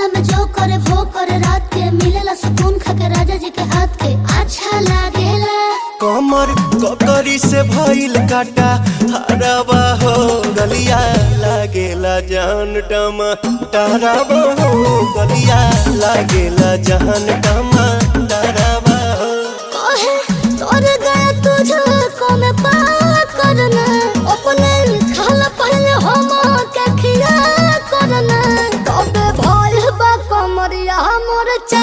सपना में जो करे वो करे रात के मिलेला सुकून खाके राजा जी के हाथ के अच्छा लागेला। कमर ककरी से भइल काटा हरावा हो गलिया लागेला जान टमाटरावा हो गलिया लागेला जान टमाटरावा हो। कहे तोर गया तुझको मैं पार करना अपने खाला पहले हम के खिया करना तबे भइल बा कमरिया मोर चा